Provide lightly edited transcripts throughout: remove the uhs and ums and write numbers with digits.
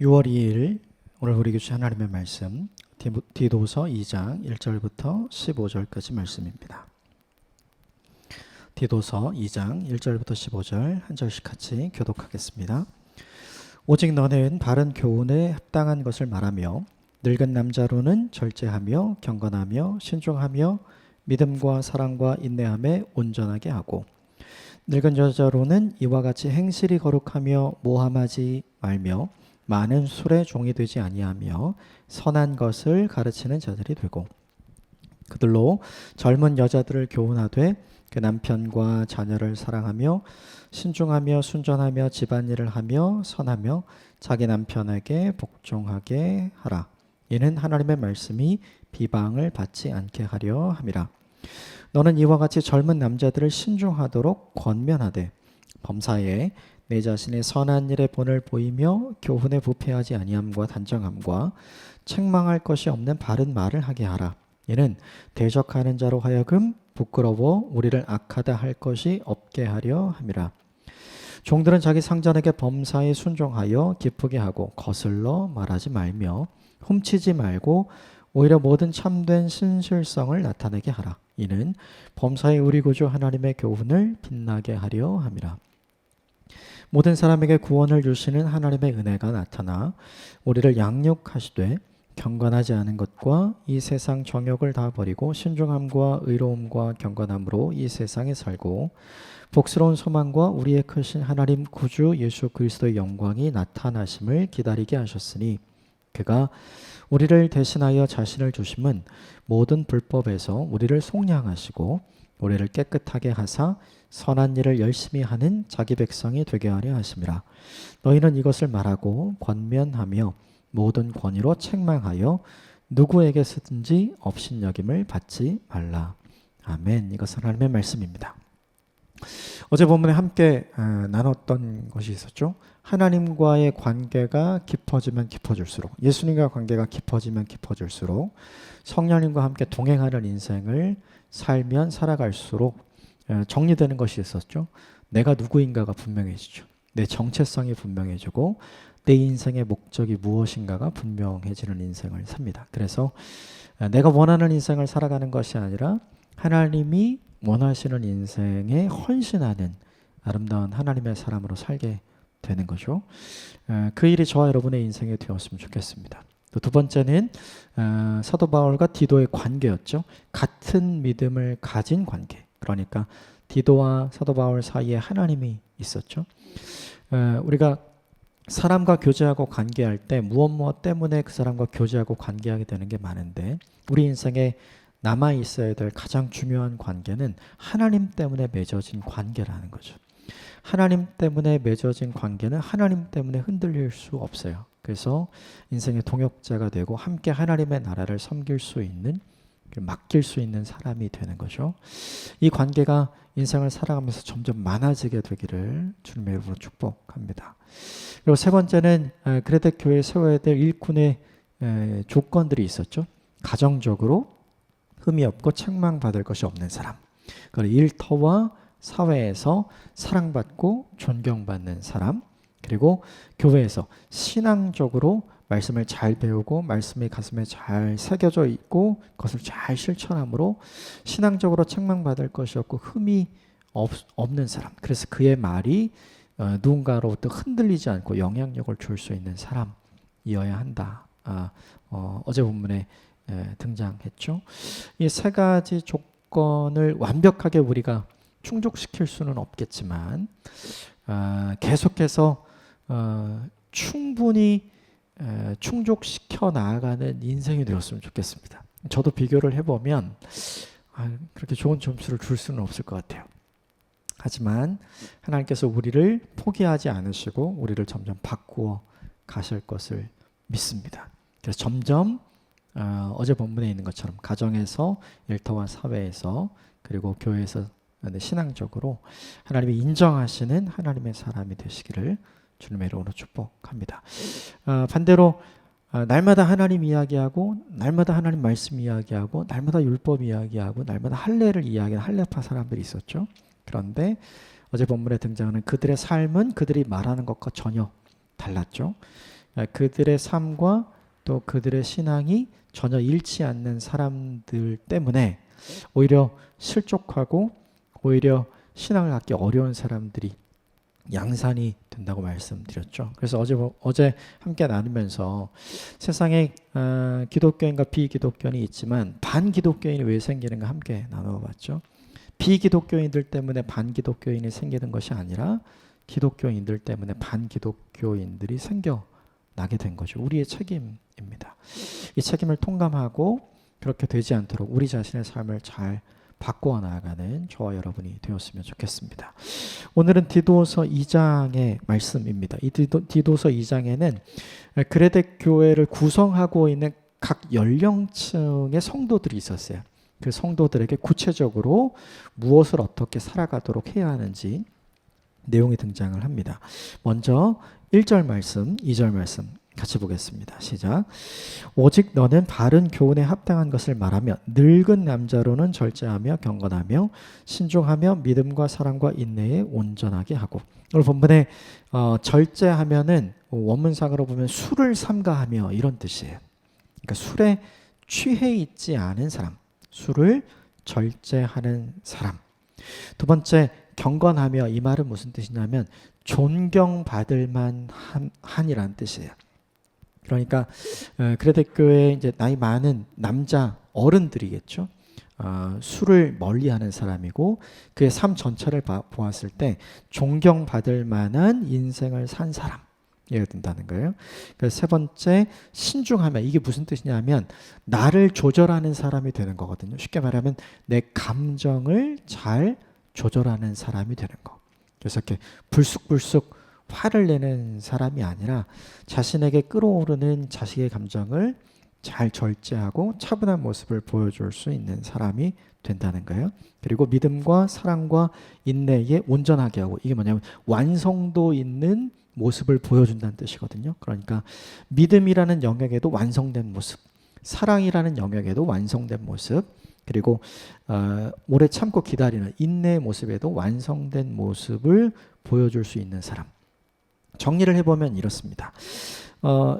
6월 2일 오늘 우리에게 주신 하나님의 말씀 디도서 2장 1절부터 15절까지 말씀입니다. 디도서 2장 1절부터 15절 한 절씩 같이 교독하겠습니다. 오직 너는 바른 교훈에 합당한 것을 말하며 늙은 남자로는 절제하며 경건하며 신중하며 믿음과 사랑과 인내함에 온전하게 하고 늙은 여자로는 이와 같이 행실이 거룩하며 모함하지 말며 많은 술에 종이 되지 아니하며 선한 것을 가르치는 자들이 되고 그들로 젊은 여자들을 교훈하되 그 남편과 자녀를 사랑하며 신중하며 순전하며 집안일을 하며 선하며 자기 남편에게 복종하게 하라. 이는 하나님의 말씀이 비방을 받지 않게 하려 함이라. 너는 이와 같이 젊은 남자들을 신중하도록 권면하되 범사에 내 자신의 선한 일에 본을 보이며 교훈에 부패하지 아니함과 단정함과 책망할 것이 없는 바른 말을 하게 하라. 이는 대적하는 자로 하여금 부끄러워 우리를 악하다 할 것이 없게 하려 함이라. 종들은 자기 상전에게 범사에 순종하여 기쁘게 하고 거슬러 말하지 말며 훔치지 말고 오히려 모든 참된 신실성을 나타내게 하라. 이는 범사에 우리 구주 하나님의 교훈을 빛나게 하려 함이라. 모든 사람에게 구원을 주시는 하나님의 은혜가 나타나 우리를 양육하시되 경건하지 않은 것과 이 세상 정욕을 다 버리고 신중함과 의로움과 경건함으로 이 세상에 살고 복스러운 소망과 우리의 크신 하나님 구주 예수 그리스도의 영광이 나타나심을 기다리게 하셨으니 그가 우리를 대신하여 자신을 주심은 모든 불법에서 우리를 속량하시고 우리를 깨끗하게 하사 선한 일을 열심히 하는 자기 백성이 되게 하려 하심이라. 너희는 이것을 말하고 권면하며 모든 권위로 책망하여 누구에게서든지 업신여김을 받지 말라. 아멘. 이것은 하나님의 말씀입니다. 어제 본문에 함께 나눴던 것이 있었죠. 하나님과의 관계가 깊어지면 깊어질수록, 예수님과 관계가 깊어지면 깊어질수록 성령님과 함께 동행하는 인생을 살면 살아갈수록 정리되는 것이 있었죠. 내가 누구인가가 분명해지죠. 내 정체성이 분명해지고 내 인생의 목적이 무엇인가가 분명해지는 인생을 삽니다. 그래서 내가 원하는 인생을 살아가는 것이 아니라 하나님이 원하시는 인생에 헌신하는 아름다운 하나님의 사람으로 살게 되는 거죠. 그 일이 저와 여러분의 인생에 되었으면 좋겠습니다. 또 두 번째는 사도 바울과 디도의 관계였죠. 같은 믿음을 가진 관계. 그러니까 디도와 사도 바울 사이에 하나님이 있었죠. 우리가 사람과 교제하고 관계할 때 무엇 때문에 그 사람과 교제하고 관계하게 되는 게 많은데 우리 인생에 남아 있어야 될 가장 중요한 관계는 하나님 때문에 맺어진 관계라는 거죠. 하나님 때문에 맺어진 관계는 하나님 때문에 흔들릴 수 없어요. 그래서 인생의 동역자가 되고 함께 하나님의 나라를 섬길 수 있는, 맡길 수 있는 사람이 되는 거죠. 이 관계가 인생을 살아가면서 점점 많아지게 되기를 주님의 이름으로 축복합니다. 그리고 세 번째는 그레데 교회에 세워야 될 일꾼의 조건들이 있었죠. 가정적으로 흠이 없고 책망받을 것이 없는 사람. 그리고 일터와 사회에서 사랑받고 존경받는 사람. 그리고 교회에서 신앙적으로 말씀을 잘 배우고 말씀이 가슴에 잘 새겨져 있고 그것을 잘 실천함으로 신앙적으로 책망받을 것이 없고 흠이 없는 사람. 그래서 그의 말이 누군가로부터 흔들리지 않고 영향력을 줄 수 있는 사람이어야 한다. 어제 본문에 등장했죠. 이 세 가지 조건을 완벽하게 우리가 충족시킬 수는 없겠지만 계속해서 충분히 충족시켜 나아가는 인생이 되었으면 좋겠습니다. 저도 비교를 해보면 그렇게 좋은 점수를 줄 수는 없을 것 같아요. 하지만 하나님께서 우리를 포기하지 않으시고 우리를 점점 바꾸어 가실 것을 믿습니다. 그래서 점점 어제 본문에 있는 것처럼 가정에서, 일터와 사회에서, 그리고 교회에서 신앙적으로 하나님이 인정하시는 하나님의 사람이 되시기를 주님의 이름으로 축복합니다. 반대로 날마다 하나님 이야기하고 날마다 하나님 말씀 이야기하고 날마다 율법 이야기하고 날마다 할례를 이야기하는 할례파 사람들이 있었죠. 그런데 어제 본문에 등장하는 그들의 삶은 그들이 말하는 것과 전혀 달랐죠. 그들의 삶과 또 그들의 신앙이 전혀 잃지 않는 사람들 때문에 오히려 실족하고 오히려 신앙을 갖기 어려운 사람들이 양산이 된다고 말씀드렸죠. 그래서 어제 함께 나누면서 세상에 기독교인과 비기독교인이 있지만 반기독교인이 왜 생기는가 함께 나눠봤죠. 비기독교인들 때문에 반기독교인이 생기는 것이 아니라 기독교인들 때문에 반기독교인들이 생겨나게 된 거죠. 우리의 책임입니다. 이 책임을 통감하고 그렇게 되지 않도록 우리 자신의 삶을 잘 바꾸어 나아가는 저와 여러분이 되었으면 좋겠습니다. 오늘은 디도서 2장의 말씀입니다. 이 디도서 2장에는 그레데 교회를 구성하고 있는 각 연령층의 성도들이 있었어요. 그 성도들에게 구체적으로 무엇을 어떻게 살아가도록 해야 하는지 내용이 등장을 합니다. 먼저 1절 말씀, 2절 말씀 같이 보겠습니다. 시작. 오직 너는 바른 교훈에 합당한 것을 말하며 늙은 남자로는 절제하며 경건하며 신중하며 믿음과 사랑과 인내에 온전하게 하고. 오늘 본문에 절제하면은 원문상으로 보면 술을 삼가하며 이런 뜻이에요. 그러니까 술에 취해 있지 않은 사람, 술을 절제하는 사람. 두 번째 경건하며, 이 말은 무슨 뜻이냐면 존경받을 만한이라는 뜻이에요. 그러니까 그레데교회 이제 나이 많은 남자 어른들이겠죠. 술을 멀리하는 사람이고 그의 삶 전체를 보았을 때 존경받을 만한 인생을 산 사람. 예가 된다는 거예요. 그래서 세 번째 신중하며, 이게 무슨 뜻이냐면 나를 조절하는 사람이 되는 거거든요. 쉽게 말하면 내 감정을 잘 조절하는 사람이 되는 거. 그래서 이렇게 불쑥불쑥 화를 내는 사람이 아니라 자신에게 끌어오르는 자식의 감정을 잘 절제하고 차분한 모습을 보여줄 수 있는 사람이 된다는 거예요. 그리고 믿음과 사랑과 인내에 온전하게 하고, 이게 뭐냐면 완성도 있는 모습을 보여준다는 뜻이거든요. 그러니까 믿음이라는 영역에도 완성된 모습, 사랑이라는 영역에도 완성된 모습, 그리고 오래 참고 기다리는 인내의 모습에도 완성된 모습을 보여줄 수 있는 사람. 정리를 해보면 이렇습니다.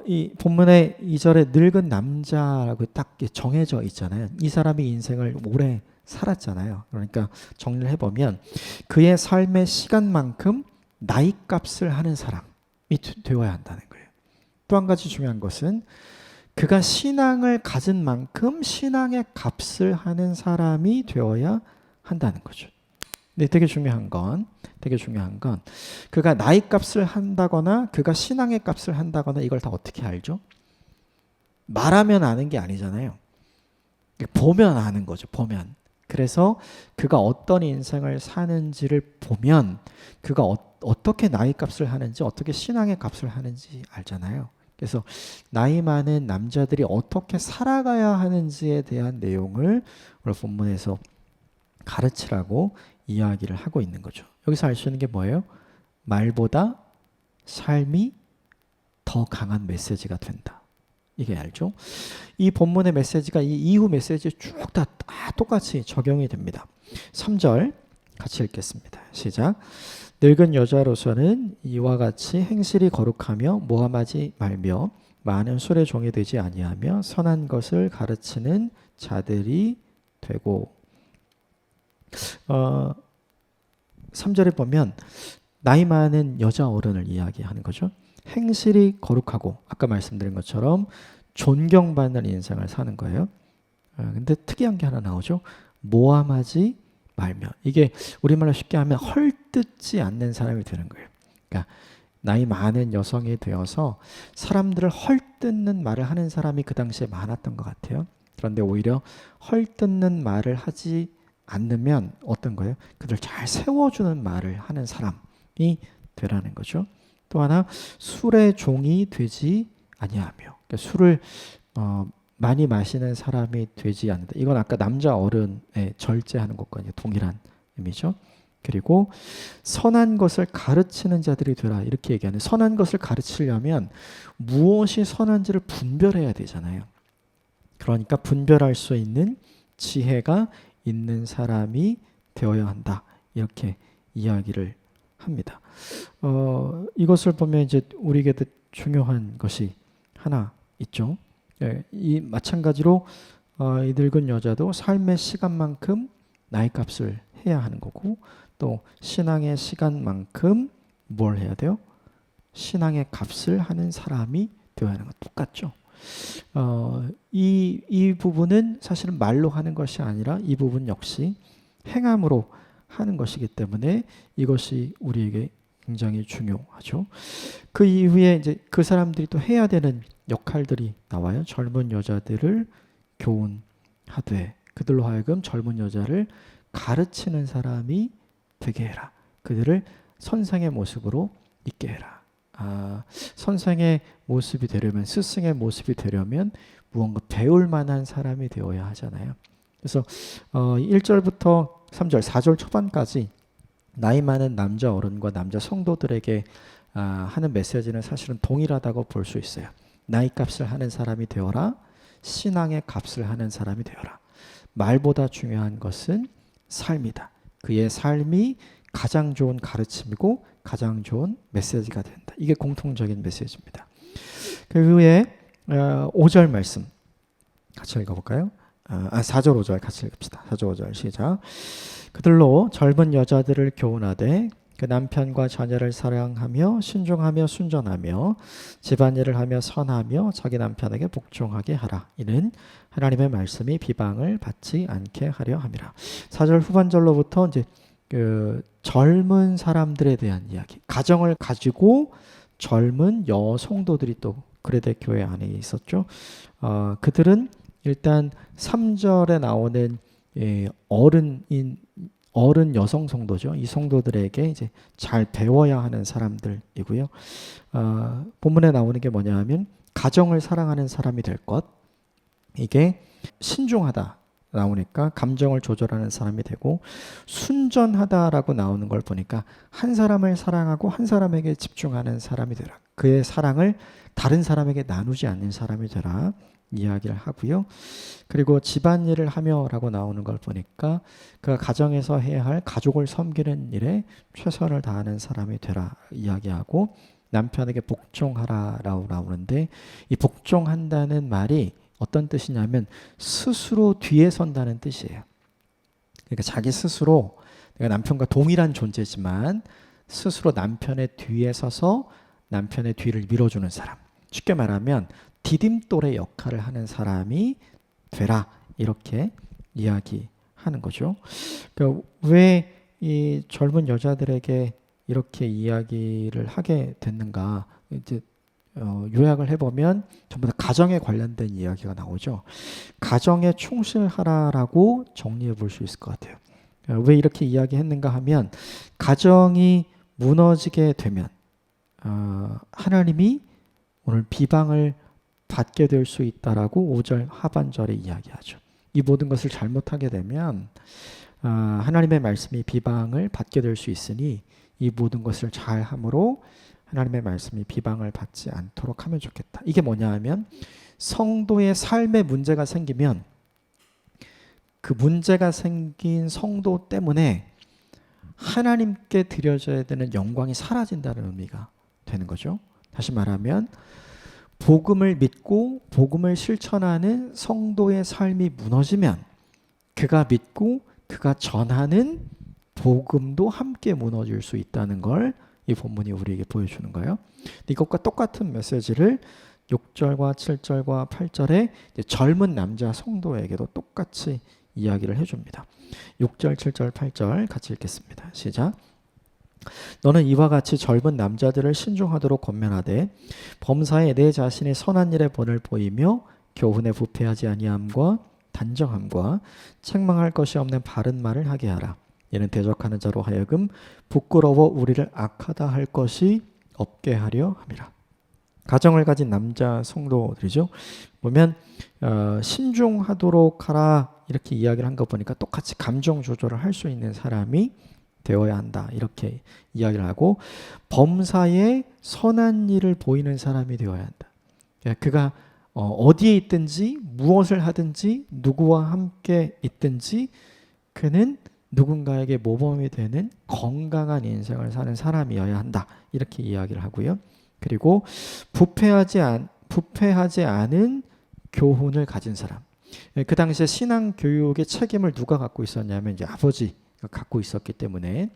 이 본문의 2절에 늙은 남자라고 딱 정해져 있잖아요. 이 사람이 인생을 오래 살았잖아요. 그러니까 정리를 해보면 그의 삶의 시간만큼 나이값을 하는 사람이 되어야 한다는 거예요. 또 한 가지 중요한 것은 그가 신앙을 가진 만큼 신앙의 값을 하는 사람이 되어야 한다는 거죠. 근데 되게 중요한 건 그가 나이 값을 한다거나 그가 신앙의 값을 한다거나 이걸 다 어떻게 알죠? 말하면 아는 게 아니잖아요. 보면 아는 거죠. 보면. 그래서 그가 어떤 인생을 사는지를 보면 그가 어떻게 나이 값을 하는지, 어떻게 신앙의 값을 하는지 알잖아요. 그래서 나이 많은 남자들이 어떻게 살아가야 하는지에 대한 내용을 오늘 본문에서 가르치라고 이야기를 하고 있는 거죠. 여기서 알 수 있는 게 뭐예요? 말보다 삶이 더 강한 메시지가 된다. 이게 알죠? 이 본문의 메시지가 이 이후 메시지에 쭉 다 똑같이 적용이 됩니다. 3절 같이 읽겠습니다. 시작. 늙은 여자로서는 이와 같이 행실이 거룩하며 모함하지 말며 많은 술의 종이 되지 아니하며 선한 것을 가르치는 자들이 되고. 3절에 보면 나이 많은 여자 어른을 이야기하는 거죠. 행실이 거룩하고 아까 말씀드린 것처럼 존경받는 인생을 사는 거예요. 근데 특이한 게 하나 나오죠. 모함하지 말며. 이게 우리말로 쉽게 하면 헐뜯지 않는 사람이 되는 거예요. 그러니까 나이 많은 여성이 되어서 사람들을 헐뜯는 말을 하는 사람이 그 당시에 많았던 것 같아요. 그런데 오히려 헐뜯는 말을 하지 않으면 어떤 거예요? 그들 잘 세워주는 말을 하는 사람이 되라는 거죠. 또 하나 술의 종이 되지 아니하며. 그러니까 술을 많이 마시는 사람이 되지 않는다. 이건 아까 남자 어른의 절제하는 것과 동일한 의미죠. 그리고 선한 것을 가르치는 자들이 되라 이렇게 얘기하는. 선한 것을 가르치려면 무엇이 선한지를 분별해야 되잖아요. 그러니까 분별할 수 있는 지혜가 있는 사람이 되어야 한다. 이렇게 이야기를 합니다. 이것을 보면 이제 우리에게 중요한 것이 하나 있죠. 예, 이 마찬가지로 이 늙은 여자도 삶의 시간만큼 나이 값을 해야 하는 거고, 또 신앙의 시간만큼 뭘 해야 돼요? 신앙의 값을 하는 사람이 되어야 하는 것 똑같죠. 이 부분은 사실은 말로 하는 것이 아니라 이 부분 역시 행함으로 하는 것이기 때문에 이것이 우리에게 굉장히 중요하죠. 그 이후에 이제 그 사람들이 또 해야 되는 역할들이 나와요. 젊은 여자들을 교훈하되 그들로 하여금 젊은 여자를 가르치는 사람이 되게 해라. 그들을 선생의 모습으로 있게 해라. 선생의 모습이 되려면, 스승의 모습이 되려면 무언가 배울 만한 사람이 되어야 하잖아요. 그래서 1절부터 3절, 4절 초반까지 나이 많은 남자 어른과 남자 성도들에게 하는 메시지는 사실은 동일하다고 볼 수 있어요. 나이 값을 하는 사람이 되어라. 신앙의 값을 하는 사람이 되어라. 말보다 중요한 것은 삶이다. 그의 삶이 가장 좋은 가르침이고 가장 좋은 메시지가 된다. 이게 공통적인 메시지입니다. 그 후에 5절 말씀 같이 읽어볼까요? 4절 5절 같이 읽읍시다. 4절 5절 시작. 그들로 젊은 여자들을 교훈하되 그 남편과 자녀를 사랑하며 신중하며 순전하며 집안일을 하며 선하며 자기 남편에게 복종하게 하라. 이는 하나님의 말씀이 비방을 받지 않게 하려 함이라. 4절 후반절로부터 이제 그 젊은 사람들에 대한 이야기, 가정을 가지고 젊은 여성도들이 또 그레데 교회 안에 있었죠. 그들은 일단 3절에 나오는 어른 여성 성도죠. 이 성도들에게 이제 잘 배워야 하는 사람들이고요. 본문에 나오는 게 뭐냐 하면 가정을 사랑하는 사람이 될 것. 이게 신중하다 나오니까 감정을 조절하는 사람이 되고, 순전하다라고 나오는 걸 보니까 한 사람을 사랑하고 한 사람에게 집중하는 사람이 되라. 그의 사랑을 다른 사람에게 나누지 않는 사람이 되라 이야기를 하고요. 그리고 집안일을 하며 라고 나오는 걸 보니까 그 가정에서 해야 할 가족을 섬기는 일에 최선을 다하는 사람이 되라 이야기하고, 남편에게 복종하라 라고 나오는데 이 복종한다는 말이 어떤 뜻이냐면 스스로 뒤에 선다는 뜻이에요. 그러니까 자기 스스로 내가 남편과 동일한 존재지만 스스로 남편의 뒤에 서서 남편의 뒤를 밀어주는 사람. 쉽게 말하면 디딤돌의 역할을 하는 사람이 되라 이렇게 이야기하는 거죠. 그러니까 왜 이 젊은 여자들에게 이렇게 이야기를 하게 됐는가? 이제 요약을 해보면 전부 다 가정에 관련된 이야기가 나오죠. 가정에 충실하라라고 정리해 볼 수 있을 것 같아요. 왜 이렇게 이야기했는가 하면 가정이 무너지게 되면 하나님이 오늘 비방을 받게 될 수 있다라고 5절 하반절에 이야기하죠. 이 모든 것을 잘못하게 되면 하나님의 말씀이 비방을 받게 될 수 있으니 이 모든 것을 잘함으로 하나님의 말씀이 비방을 받지 않도록 하면 좋겠다. 이게 뭐냐 하면 성도의 삶에 문제가 생기면 그 문제가 생긴 성도 때문에 하나님께 드려져야 되는 영광이 사라진다는 의미가 되는 거죠. 다시 말하면 복음을 믿고 복음을 실천하는 성도의 삶이 무너지면 그가 믿고 그가 전하는 복음도 함께 무너질 수 있다는 걸 이 본문이 우리에게 보여주는 거예요. 이것과 똑같은 메시지를 6절과 7절과 8절에 젊은 남자 성도에게도 똑같이 이야기를 해줍니다. 6절, 7절, 8절 같이 읽겠습니다. 시작. 너는 이와 같이 젊은 남자들을 신중하도록 권면하되 범사에 내 자신의 선한 일에 본을 보이며 교훈에 부패하지 아니함과 단정함과 책망할 것이 없는 바른 말을 하게 하라. 이는 대적하는 자로 하여금 부끄러워 우리를 악하다 할 것이 없게 하려 함이라. 가정을 가진 남자 성도들이죠. 보면 신중하도록 하라 이렇게 이야기를 한 거 보니까 똑같이 감정 조절을 할 수 있는 사람이 되어야 한다 이렇게 이야기를 하고, 범사에 선한 일을 보이는 사람이 되어야 한다. 그가 어디에 있든지 무엇을 하든지 누구와 함께 있든지 그는 누군가에게 모범이 되는 건강한 인생을 사는 사람이어야 한다. 이렇게 이야기를 하고요. 그리고 부패하지 않은 교훈을 가진 사람. 그 당시에 신앙 교육의 책임을 누가 갖고 있었냐면 이제 아버지가 갖고 있었기 때문에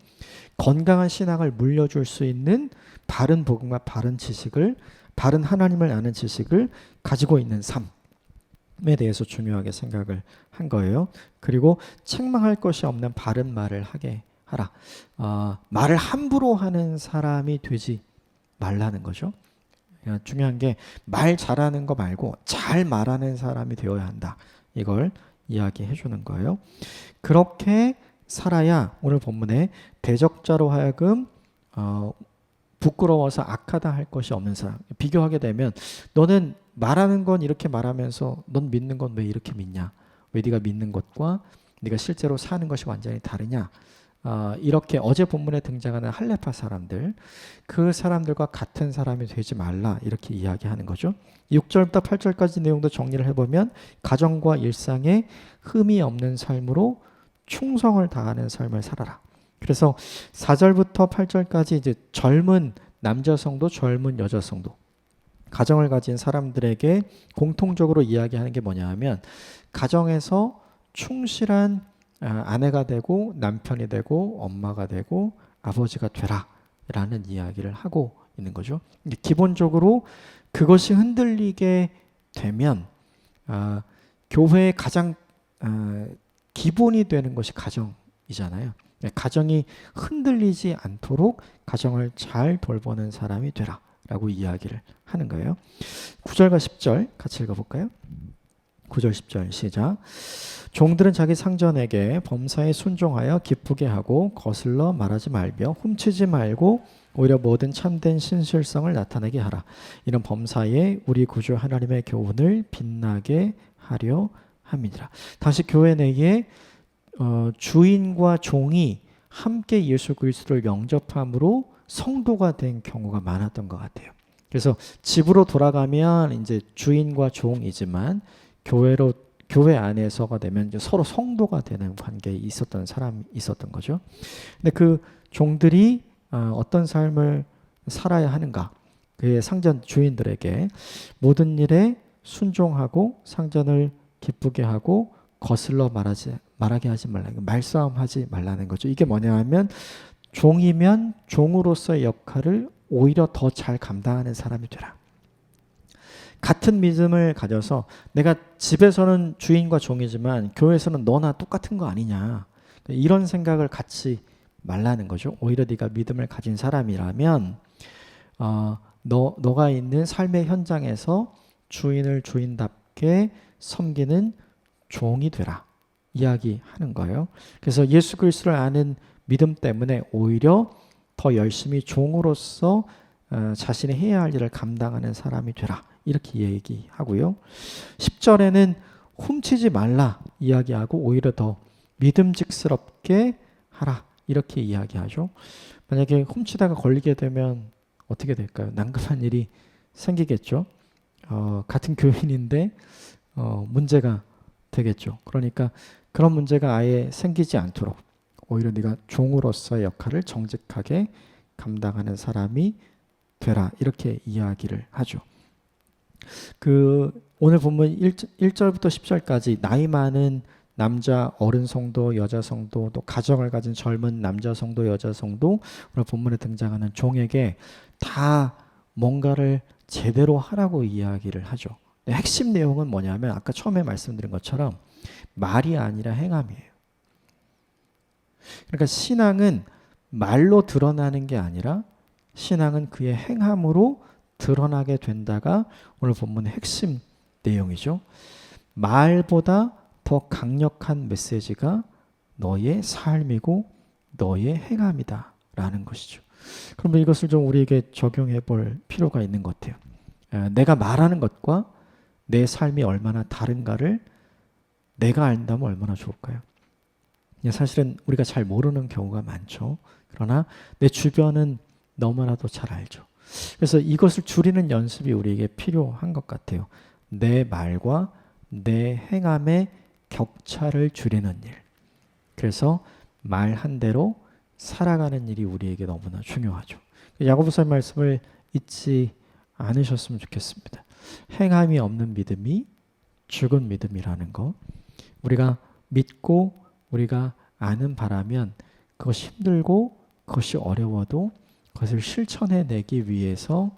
건강한 신앙을 물려줄 수 있는 바른 복음과 바른 지식을, 바른 하나님을 아는 지식을 가지고 있는 삶에 대해서 중요하게 생각을 한 거예요. 그리고 책망할 것이 없는 바른 말을 하게 하라. 말을 함부로 하는 사람이 되지 말라는 거죠. 중요한 게 말 잘하는 거 말고 잘 말하는 사람이 되어야 한다. 이걸 이야기해 주는 거예요. 그렇게 살아야 오늘 본문에 대적자로 하여금 부끄러워서 악하다 할 것이 없는 사람. 비교하게 되면 너는 말하는 건 이렇게 말하면서 넌 믿는 건 왜 이렇게 믿냐? 왜 네가 믿는 것과 네가 실제로 사는 것이 완전히 다르냐? 이렇게 어제 본문에 등장하는 할레파 사람들, 그 사람들과 같은 사람이 되지 말라 이렇게 이야기하는 거죠. 6절부터 8절까지 내용도 정리를 해보면 가정과 일상에 흠이 없는 삶으로 충성을 다하는 삶을 살아라. 그래서 4절부터 8절까지 이제 젊은 남자 성도, 젊은 여자 성도, 가정을 가진 사람들에게 공통적으로 이야기하는 게 뭐냐 하면 가정에서 충실한 아내가 되고 남편이 되고 엄마가 되고 아버지가 되라 라는 이야기를 하고 있는 거죠. 기본적으로 그것이 흔들리게 되면 교회의 가장 기본이 되는 것이 가정이잖아요. 가정이 흔들리지 않도록 가정을 잘 돌보는 사람이 되라 라고 이야기를 하는 거예요. 9절과 10절 같이 읽어볼까요? 9절 10절 시작. 종들은 자기 상전에게 범사에 순종하여 기쁘게 하고 거슬러 말하지 말며 훔치지 말고 오히려 모든 참된 신실성을 나타내게 하라. 이는 범사에 우리 구주 하나님의 교훈을 빛나게 하려 함이니라. 다시 교회 내에 주인과 종이 함께 예수 그리스도를 영접함으로 성도가 된 경우가 많았던 것 같아요. 그래서 집으로 돌아가면 이제 주인과 종이지만 교회 안에서가 되면 이제 서로 성도가 되는 관계에 있었던 사람이 있었던 거죠. 근데 그 종들이 어떤 삶을 살아야 하는가? 그의 상전 주인들에게 모든 일에 순종하고 상전을 기쁘게 하고 거슬러 말하게 하지 말라. 말싸움하지 말라는 거죠. 이게 뭐냐면 종이면 종으로서의 역할을 오히려 더 잘 감당하는 사람이 되라. 같은 믿음을 가져서 내가 집에서는 주인과 종이지만 교회에서는 너나 똑같은 거 아니냐. 이런 생각을 갖지 말라는 거죠. 오히려 네가 믿음을 가진 사람이라면 너가 있는 삶의 현장에서 주인을 주인답게 섬기는 종이 되라. 이야기하는 거예요. 그래서 예수 그리스도를 아는 믿음 때문에 오히려 더 열심히 종으로서 자신이 해야 할 일을 감당하는 사람이 되라. 이렇게 얘기하고요. 10절에는 훔치지 말라 이야기하고 오히려 더 믿음직스럽게 하라. 이렇게 이야기하죠. 만약에 훔치다가 걸리게 되면 어떻게 될까요? 난감한 일이 생기겠죠. 같은 교인인데 문제가 되겠죠. 그러니까 그런 문제가 아예 생기지 않도록 오히려 네가 종으로서의 역할을 정직하게 감당하는 사람이 되라. 이렇게 이야기를 하죠. 오늘 본문 1절부터 10절까지 나이 많은 남자 어른 성도, 여자 성도, 또 가정을 가진 젊은 남자 성도, 여자 성도, 오늘 본문에 등장하는 종에게 다 뭔가를 제대로 하라고 이야기를 하죠. 핵심 내용은 뭐냐면 아까 처음에 말씀드린 것처럼 말이 아니라 행함이에요. 그러니까 신앙은 말로 드러나는 게 아니라 신앙은 그의 행함으로 드러나게 된다가 오늘 본문의 핵심 내용이죠. 말보다 더 강력한 메시지가 너의 삶이고 너의 행함이다 라는 것이죠. 그러면 이것을 좀 우리에게 적용해 볼 필요가 있는 것 같아요. 내가 말하는 것과 내 삶이 얼마나 다른가를 내가 안다면 얼마나 좋을까요? 사실은 우리가 잘 모르는 경우가 많죠. 그러나 내 주변은 너무나도 잘 알죠. 그래서 이것을 줄이는 연습이 우리에게 필요한 것 같아요. 내 말과 내 행함의 격차를 줄이는 일. 그래서 말한 대로 살아가는 일이 우리에게 너무나 중요하죠. 야고보서의 말씀을 잊지 않으셨으면 좋겠습니다. 행함이 없는 믿음이 죽은 믿음이라는 거. 우리가 믿고 우리가 아는 바라면 그것이 힘들고 그것이 어려워도 그것을 실천해내기 위해서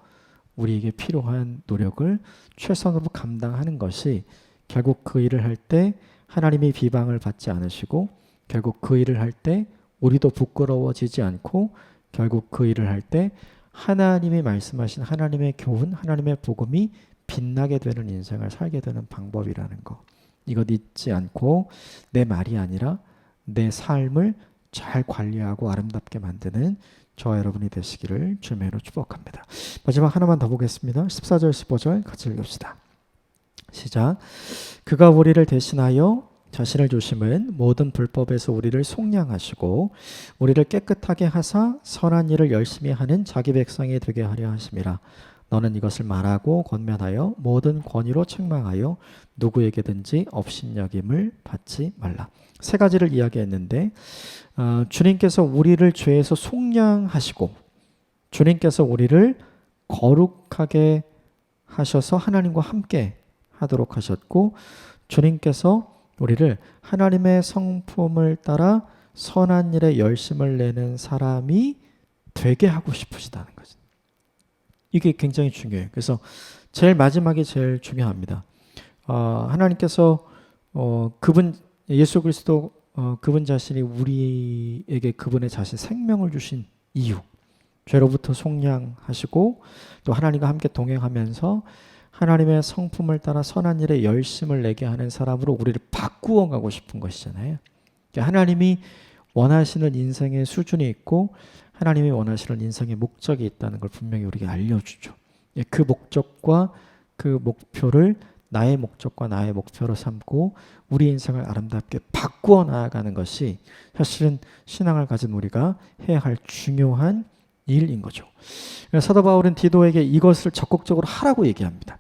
우리에게 필요한 노력을 최선으로 감당하는 것이 결국 그 일을 할 때 하나님이 비방을 받지 않으시고 결국 그 일을 할 때 우리도 부끄러워지지 않고 결국 그 일을 할 때 하나님이 말씀하신 하나님의 교훈, 하나님의 복음이 빛나게 되는 인생을 살게 되는 방법이라는 거. 이것 잊지 않고 내 말이 아니라 내 삶을 잘 관리하고 아름답게 만드는 저와 여러분이 되시기를 주님으로 축복합니다. 마지막 하나만 더 보겠습니다. 14절 15절 같이 읽읍시다. 시작. 그가 우리를 대신하여 자신을 주심은 모든 불법에서 우리를 속량하시고 우리를 깨끗하게 하사 선한 일을 열심히 하는 자기 백성이 되게 하려 하심이라. 너는 이것을 말하고 권면하여 모든 권위로 책망하여 누구에게든지 업신여김을 받지 말라. 세 가지를 이야기했는데 주님께서 우리를 죄에서 속량하시고 주님께서 우리를 거룩하게 하셔서 하나님과 함께 하도록 하셨고 주님께서 우리를 하나님의 성품을 따라 선한 일에 열심을 내는 사람이 되게 하고 싶으시다는 거죠. 이게 굉장히 중요해요. 그래서 제일 마지막이 제일 중요합니다. 하나님께서 그분 예수 그리스도 그분 자신이 우리에게 그분의 자신 생명을 주신 이유, 죄로부터 속량하시고 또 하나님과 함께 동행하면서 하나님의 성품을 따라 선한 일에 열심을 내게 하는 사람으로 우리를 바꾸어 가고 싶은 것이잖아요. 하나님이 원하시는 인생의 수준이 있고 하나님이 원하시는 인생의 목적이 있다는 걸 분명히 우리에게 알려주죠. 그 목적과 그 목표를 나의 목적과 나의 목표로 삼고 우리 인생을 아름답게 바꾸어 나아가는 것이 사실은 신앙을 가진 우리가 해야 할 중요한 일인 거죠. 사도 바울은 디도에게 이것을 적극적으로 하라고 얘기합니다.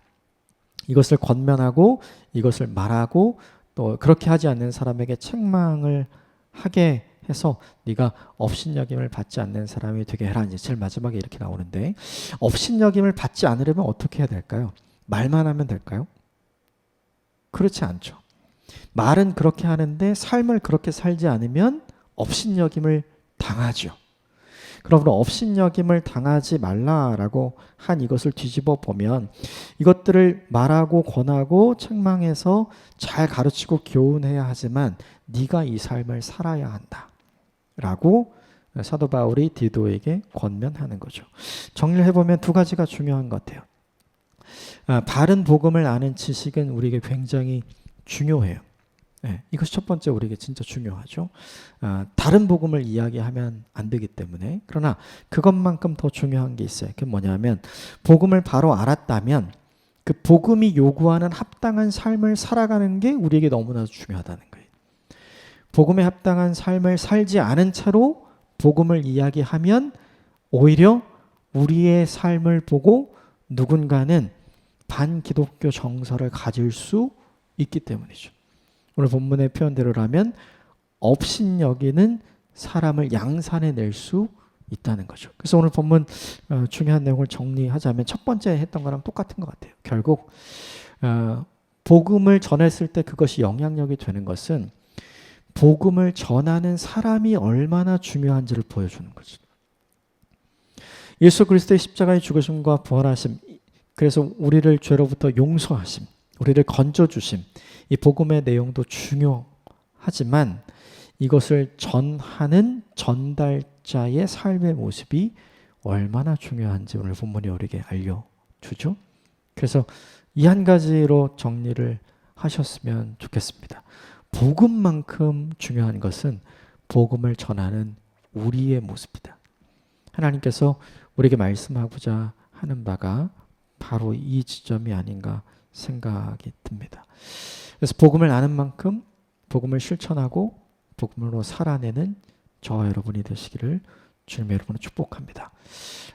이것을 권면하고 이것을 말하고 또 그렇게 하지 않는 사람에게 책망을 하게 해서 네가 업신여김을 받지 않는 사람이 되게 해라. 이제 제일 마지막에 이렇게 나오는데 업신여김을 받지 않으려면 어떻게 해야 될까요? 말만 하면 될까요? 그렇지 않죠. 말은 그렇게 하는데 삶을 그렇게 살지 않으면 업신여김을 당하죠. 그러므로 업신여김을 당하지 말라라고 한 이것을 뒤집어 보면 이것들을 말하고 권하고 책망해서 잘 가르치고 교훈해야 하지만 네가 이 삶을 살아야 한다라고 사도 바울이 디도에게 권면하는 거죠. 정리를 해보면 두 가지가 중요한 것 같아요. 바른 복음을 아는 지식은 우리에게 굉장히 중요해요. 이것이 첫 번째 우리에게 진짜 중요하죠. 다른 복음을 이야기하면 안 되기 때문에. 그러나 그것만큼 더 중요한 게 있어요. 그게 뭐냐면 복음을 바로 알았다면 그 복음이 요구하는 합당한 삶을 살아가는 게 우리에게 너무나 중요하다는 거예요. 복음에 합당한 삶을 살지 않은 채로 복음을 이야기하면 오히려 우리의 삶을 보고 누군가는 반기독교 정서를 가질 수 있기 때문이죠. 오늘 본문의 표현대로라면 업신여기는 사람을 양산해낼 수 있다는 거죠. 그래서 오늘 본문 중요한 내용을 정리하자면 첫 번째 했던 거랑 똑같은 것 같아요. 결국 복음을 전했을 때 그것이 영향력이 되는 것은 복음을 전하는 사람이 얼마나 중요한지를 보여주는 거죠. 예수 그리스도의 십자가의 죽으심과 부활하심, 그래서 우리를 죄로부터 용서하심, 우리를 건져주심, 이 복음의 내용도 중요하지만 이것을 전하는 전달자의 삶의 모습이 얼마나 중요한지 오늘 본문이 우리에게 알려주죠. 그래서 이 한 가지로 정리를 하셨으면 좋겠습니다. 복음만큼 중요한 것은 복음을 전하는 우리의 모습이다. 하나님께서 우리에게 말씀하고자 하는 바가 바로 이 지점이 아닌가 생각이 듭니다. 그래서 복음을 아는 만큼 복음을 실천하고 복음으로 살아내는 저와 여러분이 되시기를 주님의 이름으로 축복합니다.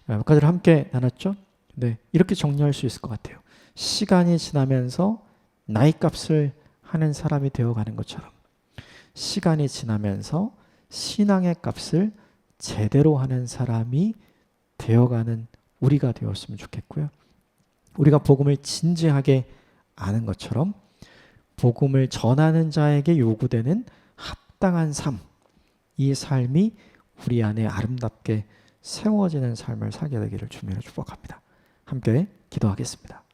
몇 가지를 함께 나눴죠? 네, 이렇게 정리할 수 있을 것 같아요. 시간이 지나면서 나이값을 하는 사람이 되어가는 것처럼 시간이 지나면서 신앙의 값을 제대로 하는 사람이 되어가는 우리가 되었으면 좋겠고요. 우리가 복음을 진지하게 아는 것처럼 복음을 전하는 자에게 요구되는 합당한 삶, 이 삶이 우리 안에 아름답게 세워지는 삶을 살게 되기를 주님으로 축복합니다. 함께 기도하겠습니다.